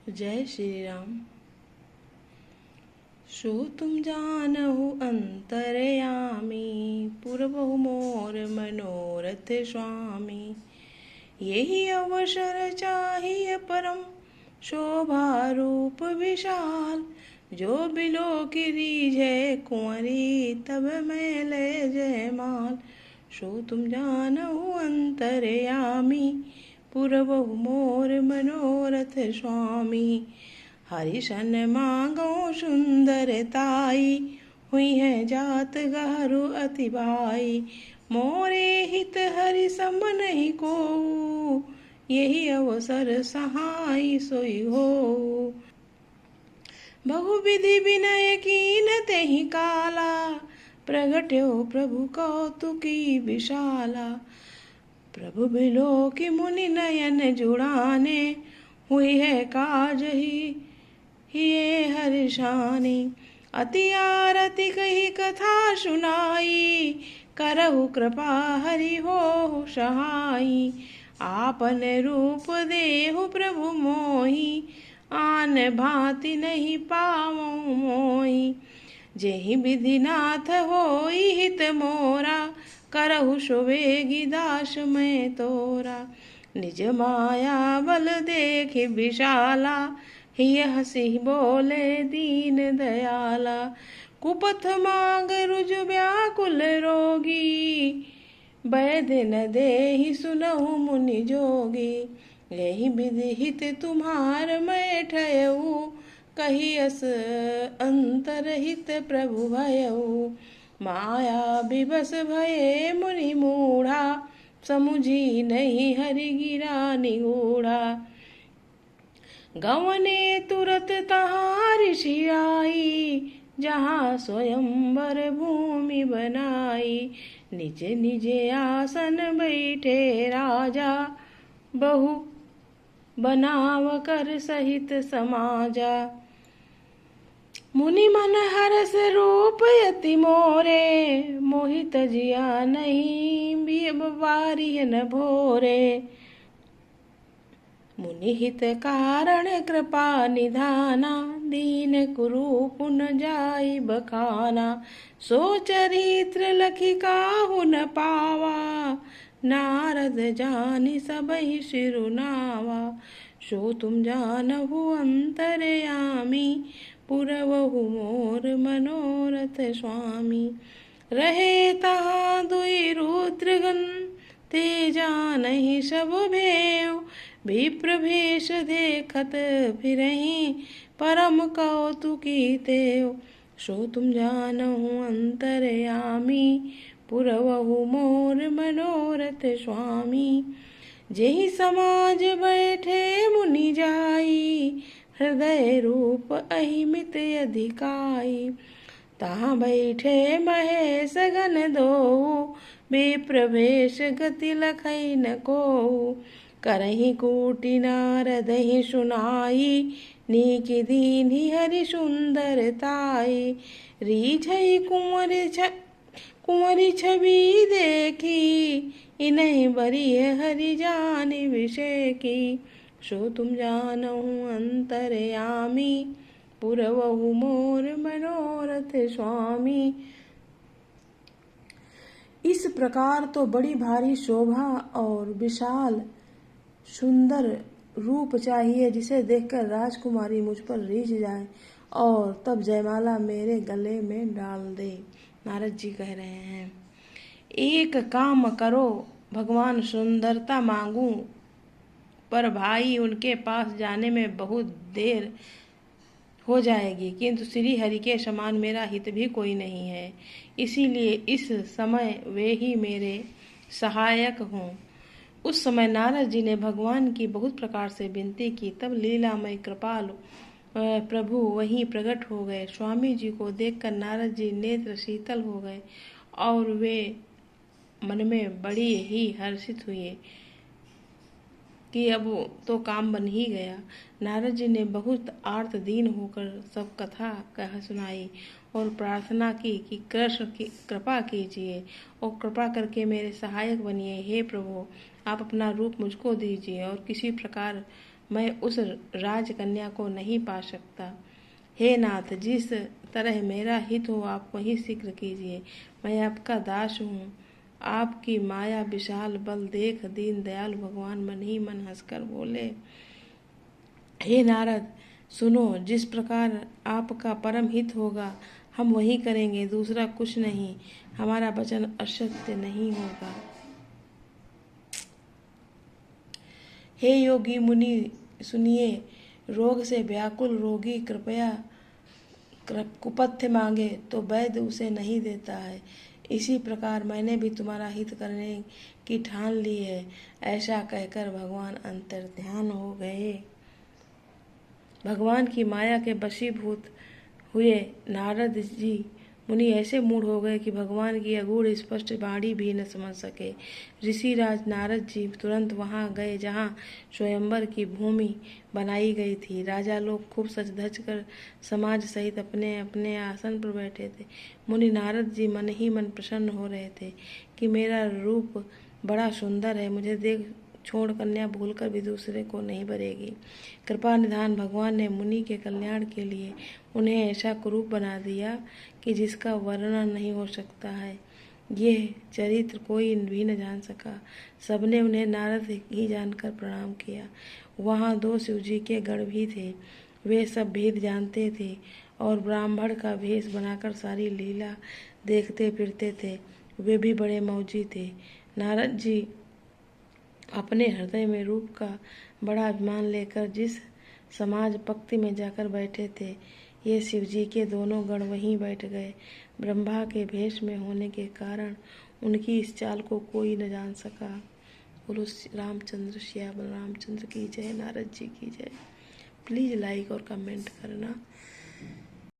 जय श्री राम। सो तुम जानहु अंतरयामी, पूर्वहु मोर मनोरथ स्वामी। यही अवसर चाहिए परम, शोभा रूप विशाल। जो बिलो की रीझे कुंवरी, तब मैं ले जयमाल। सो तुम जानहु अंतरयामी, पूर्वहु मोर मनोरथ स्वामी। हरिशन मांगो सुंदरताई, हुई है जात गहरू अति भाई। मोरे हित हरि सम नहीं को, यही अवसर सहाय सोई हो। बहुविधि विनय कीन तेहि काला, प्रगट्यो प्रभु कौतुकी विशाला। प्रभु बिलो की मुनि नयन जुड़ाने, हुई है काज ही ये हर्षानी। अति आरती कही कथा सुनाई, करहु कृपा हरि हो सहाई। आपन रूप देहु प्रभु मोहि, आन भांति नहीं पावौ मोहि। जेहि विधि नाथ होई हित मोरा, करहु सुवेगी दास मैं तोरा। निज माया बल देखि विशाला, हिय हसी बोले दीन दयाला। कुपथ मांग रुज व्याकुल रोगी, वैद्य न देहि सुनहु मुनि जोगी। यही विधि हित तुम्हार मैं ठयऊ, कहियस अंतर हित प्रभु भयऊ। माया विवश भये मुनि मूढ़ा, समुझी नहीं हरि गिरा निगूढ़ा। गवने तुरत तहाँ ऋषि आई, जहाँ स्वयंवर भूमि बनाई। निज निज आसन बैठे राजा, बहु बनाव कर सहित समाजा। मुनि मन हरस रूप यति मोरे, मोहित जिया नहीं बारिह न भोरे। मुनि हित कारण कृपा निधाना, दीन कुरूप न जाई बखाना। सो चरित्र लखि काहु न पावा, नारद जानि सबहि सिरुनावा। सो तुम जानहु अंतरयामी, पुरवहु मोर मनोरथ स्वामी। रहे तहाँ दुई रुद्रगण, ते जानहि सब भेव। विप्र भेष देखत फिरहीं, परम कौतुकी तेव। सो तुम जानहु अंतरयामी, पुरवहु मोर मनोरथ स्वामी। जेहि समाज बैठे मुनि जाई, हृदय रूप अहिमित अधिकाई। तहाँ बैठे महेश गण दोऊ, विप्र भेष गति लखई न कोऊ। करहि कूटि नारदहि सुनाई, नीकी दीन्हि हरि सुंदरताई। रीझई कुंवरी छवि देखी, इन्हि बरिय हरि जानि विषेकी। सो तुम जानहु अंतरयामी, पुरवहु मोर मनोरथ स्वामी। इस प्रकार तो बड़ी भारी शोभा और विशाल सुंदर रूप चाहिए, जिसे देखकर राजकुमारी मुझ पर रीझ जाए और तब जयमाला मेरे गले में डाल दे। नारद जी कह रहे हैं, एक काम करो भगवान, सुंदरता मांगू, पर भाई उनके पास जाने में बहुत देर हो जाएगी, किंतु श्री हरि के समान मेरा हित भी कोई नहीं है। इसीलिए इस समय वे ही मेरे सहायक हों। उस समय नारद जी ने भगवान की बहुत प्रकार से विनती की। तब लीलामय कृपालु प्रभु वहीं प्रकट हो गए। स्वामी जी को देखकर नारद जी नेत्र शीतल हो गए और वे मन में बड़ी ही हर्षित हुए कि अब तो काम बन ही गया। नारद जी ने बहुत आर्त दीन होकर सब कथा कह सुनाई और प्रार्थना की कि कृष्ण की कृपा कीजिए और कृपा करके मेरे सहायक बनिए। हे प्रभु, आप अपना रूप मुझको दीजिए और किसी प्रकार मैं उस राजकन्या को नहीं पा सकता। हे नाथ, जिस तरह मेरा हित हो आप वही शीघ्र कीजिए। मैं आपका दास हूँ। आपकी माया विशाल बल देख दीन दयाल भगवान मन ही मन हंसकर बोले, हे नारद, सुनो, जिस प्रकार आपका परम हित होगा हम वही करेंगे, दूसरा कुछ नहीं। हमारा वचन असत्य नहीं होगा। हे योगी मुनि सुनिए, रोग से व्याकुल रोगी कृपया कुपथ्य मांगे तो वैद्य उसे नहीं देता है। इसी प्रकार मैंने भी तुम्हारा हित करने की ठान ली है। ऐसा कहकर भगवान अंतर्ध्यान हो गए। भगवान की माया के वशीभूत हुए नारद जी मुनि ऐसे मूढ़ हो गए कि भगवान की अगूढ़ स्पष्ट वाणी भी न समझ सके। ऋषिराज नारद जी तुरंत वहां गए जहां स्वयंवर की भूमि बनाई गई थी। राजा लोग खूब सज धज कर समाज सहित अपने अपने आसन पर बैठे थे। मुनि नारद जी मन ही मन प्रसन्न हो रहे थे कि मेरा रूप बड़ा सुंदर है, मुझे देख छोड़ कन्या भूलकर भी दूसरे को नहीं बरेगी। कृपा निधान भगवान ने मुनि के कल्याण के लिए उन्हें ऐसा कुरूप बना दिया कि जिसका वर्णन नहीं हो सकता है। ये चरित्र कोई भी न जान सका। सबने उन्हें नारद ही जानकर प्रणाम किया। वहाँ 2 शिवजी के गण भी थे। वे सब भेद जानते थे और ब्राह्मण का भेष बनाकर सारी लीला देखते फिरते थे। वे भी बड़े मौजी थे। नारद जी अपने हृदय में रूप का बड़ा अभिमान लेकर जिस समाज पंक्ति में जाकर बैठे थे, ये शिवजी के दोनों गण वहीं बैठ गए। ब्रह्मा के भेष में होने के कारण उनकी इस चाल को कोई न जान सका। बोलो रामचंद्र श्याम रामचंद्र की जय, नारद जी की जय। प्लीज़ लाइक और कमेंट करना।